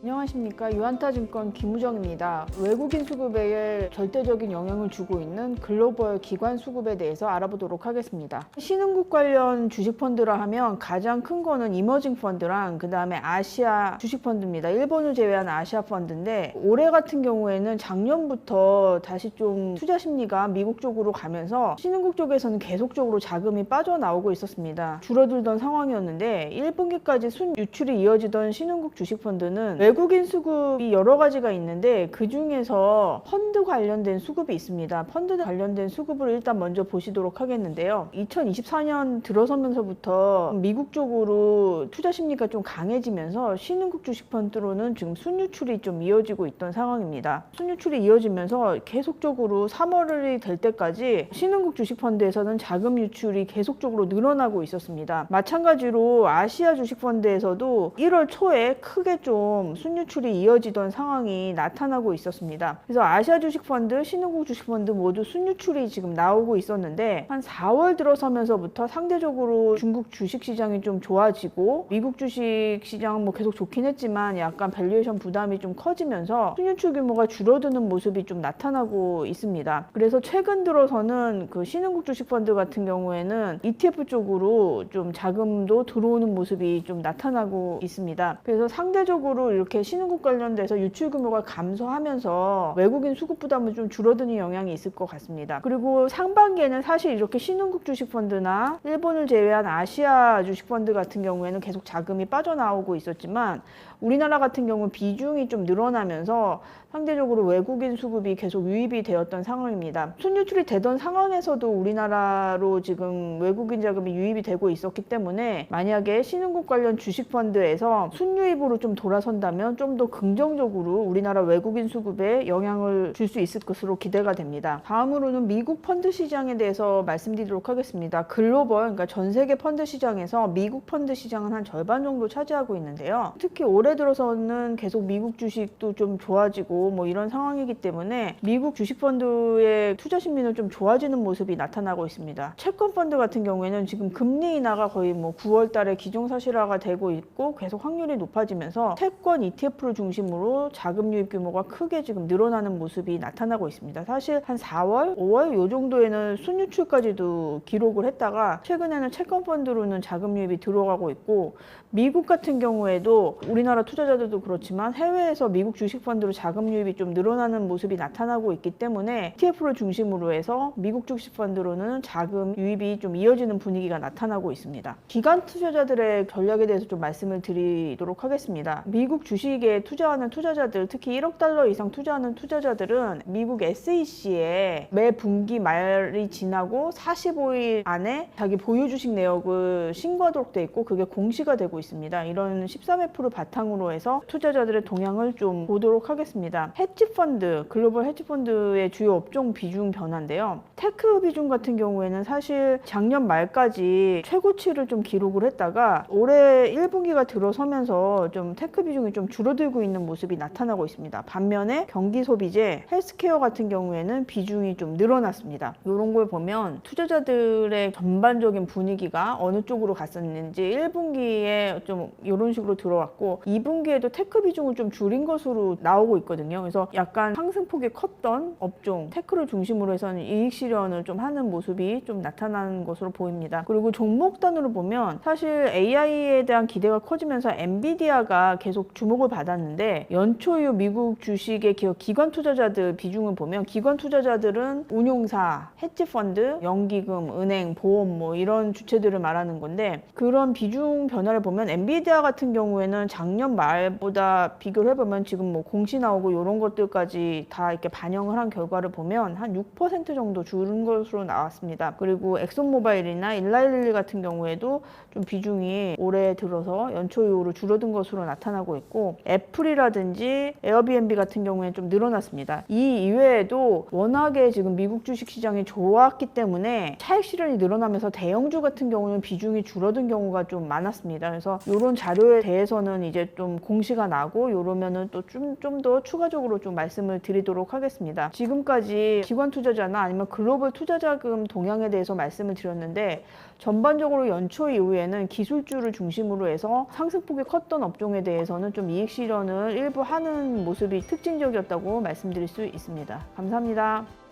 안녕하십니까. 유한타증권 김우정입니다. 외국인 수급에 절대적인 영향을 주고 있는 글로벌 기관 수급에 대해서 알아보도록 하겠습니다. 신흥국 관련 주식펀드라 하면 가장 큰 거는 이머징 펀드랑 그 다음에 아시아 주식펀드입니다. 일본을 제외한 아시아 펀드인데 올해 같은 경우에는 작년부터 다시 좀 투자 심리가 미국 쪽으로 가면서 신흥국 쪽에서는 계속적으로 자금이 빠져나오고 있었습니다. 줄어들던 상황이었는데 1분기까지 순유출이 이어지던 신흥국 주식펀드는 외국인 수급이 여러 가지가 있는데 그 중에서 펀드 관련된 수급이 있습니다. 펀드 관련된 수급을 일단 먼저 보시도록 하겠는데요. 2024년 들어서면서부터 미국 쪽으로 투자 심리가 좀 강해지면서 신흥국 주식펀드로는 지금 순유출이 좀 이어지고 있던 상황입니다. 순유출이 이어지면서 계속적으로 3월이 될 때까지 신흥국 주식펀드에서는 자금 유출이 계속적으로 늘어나고 있었습니다. 마찬가지로 아시아 주식펀드에서도 1월 초에 크게 좀 순유출이 이어지던 상황이 나타나고 있었습니다. 그래서 아시아 주식펀드, 신흥국 주식펀드 모두 순유출이 지금 나오고 있었는데 한 4월 들어서면서부터 상대적으로 중국 주식시장이 좀 좋아지고 미국 주식시장은 뭐 계속 좋긴 했지만 약간 밸류에이션 부담이 좀 커지면서 순유출 규모가 줄어드는 모습이 좀 나타나고 있습니다. 그래서 최근 들어서는 그 신흥국 주식펀드 같은 경우에는 ETF 쪽으로 좀 자금도 들어오는 모습이 좀 나타나고 있습니다. 그래서 상대적으로 이렇게 신흥국 관련돼서 유출 규모가 감소하면서 외국인 수급 부담은 좀 줄어드는 영향이 있을 것 같습니다. 그리고 상반기에는 사실 이렇게 신흥국 주식펀드나 일본을 제외한 아시아 주식펀드 같은 경우에는 계속 자금이 빠져나오고 있었지만 우리나라 같은 경우 비중이 좀 늘어나면서 상대적으로 외국인 수급이 계속 유입이 되었던 상황입니다. 순유출이 되던 상황에서도 우리나라로 지금 외국인 자금이 유입이 되고 있었기 때문에 만약에 신흥국 관련 주식펀드에서 순유입으로 좀 돌아선다면 좀 더 긍정적으로 우리나라 외국인 수급에 영향을 줄 수 있을 것으로 기대가 됩니다. 다음으로는 미국 펀드 시장에 대해서 말씀드리도록 하겠습니다. 글로벌, 그러니까 전 세계 펀드 시장에서 미국 펀드 시장은 한 절반 정도 차지하고 있는데요. 특히 올해 들어서는 계속 미국 주식도 좀 좋아지고 뭐 이런 상황이기 때문에 미국 주식펀드의 투자 심리는 좀 좋아지는 모습이 나타나고 있습니다. 채권 펀드 같은 경우에는 지금 금리 인하가 거의 뭐 9월 달에 기정사실화가 되고 있고 계속 확률이 높아지면서 채권 ETF를 중심으로 자금 유입 규모가 크게 지금 늘어나는 모습이 나타나고 있습니다. 사실 한 4월, 5월 요 정도에는 순유출까지도 기록을 했다가 최근에는 채권 펀드로는 자금 유입이 들어가고 있고 미국 같은 경우에도 우리나라 투자자들도 그렇지만 해외에서 미국 주식펀드로 자금 유입이 좀 늘어나는 모습이 나타나고 있기 때문에 ETF를 중심으로 해서 미국 주식펀드로는 자금 유입이 좀 이어지는 분위기가 나타나고 있습니다. 기관 투자자들의 전략에 대해서 좀 말씀을 드리도록 하겠습니다. 미국 주식에 투자하는 투자자들, 특히 1억 달러 이상 투자하는 투자자들은 미국 SEC에 매 분기 말이 지나고 45일 안에 자기 보유 주식 내역을 신고하도록 돼 있고 그게 공시가 되고 있습니다. 이런 13F를 바탕으로 해서 투자자들의 동향을 좀 보도록 하겠습니다. 헤지펀드, 글로벌 헤지펀드의 주요 업종 비중 변화인데요. 테크 비중 같은 경우에는 사실 작년 말까지 최고치를 좀 기록을 했다가 올해 1분기가 들어서면서 좀 테크 비중이 좀 줄어들고 있는 모습이 나타나고 있습니다. 반면에 경기 소비재, 헬스케어 같은 경우에는 비중이 좀 늘어났습니다. 이런 걸 보면 투자자들의 전반적인 분위기가 어느 쪽으로 갔었는지 1분기에 좀 이런 식으로 들어왔고 2분기에도 테크 비중을 좀 줄인 것으로 나오고 있거든요. 그래서 약간 상승폭이 컸던 업종, 테크를 중심으로 해서는 이익 실현을 좀 하는 모습이 좀 나타나는 것으로 보입니다. 그리고 종목 단으로 보면 사실 AI에 대한 기대가 커지면서 엔비디아가 계속 주목을 받았는데 연초 이후 미국 주식의 기관 투자자들 비중을 보면 기관 투자자들은 운용사, 헤지펀드, 연기금, 은행, 보험 뭐 이런 주체들을 말하는 건데 그런 비중 변화를 보면 엔비디아 같은 경우에는 작년 말보다 비교를 해보면 지금 뭐 공시 나오고 이런 것들까지 다 이렇게 반영을 한 결과를 보면 한 6% 정도 줄은 것으로 나왔습니다. 그리고 엑손모바일이나 일라일리 같은 경우에도 좀 비중이 올해 들어서 연초 이후로 줄어든 것으로 나타나고 있고 애플이라든지 에어비앤비 같은 경우에는 좀 늘어났습니다. 이 이외에도 워낙에 지금 미국 주식시장이 좋았기 때문에 차익 실현이 늘어나면서 대형주 같은 경우는 비중이 줄어든 경우가 좀 많았습니다. 그래서 이런 자료에 대해서는 이제 좀 공시가 나고 이러면은 또 좀 더 추가적으로 좀 말씀을 드리도록 하겠습니다. 지금까지 기관 투자자나 아니면 글로벌 투자자금 동향에 대해서 말씀을 드렸는데 전반적으로 연초 이후에는 기술주를 중심으로 해서 상승폭이 컸던 업종에 대해서는 좀 것처럼 이익 실현을 일부 하는 모습이 특징적이었다고 말씀드릴 수 있습니다. 감사합니다.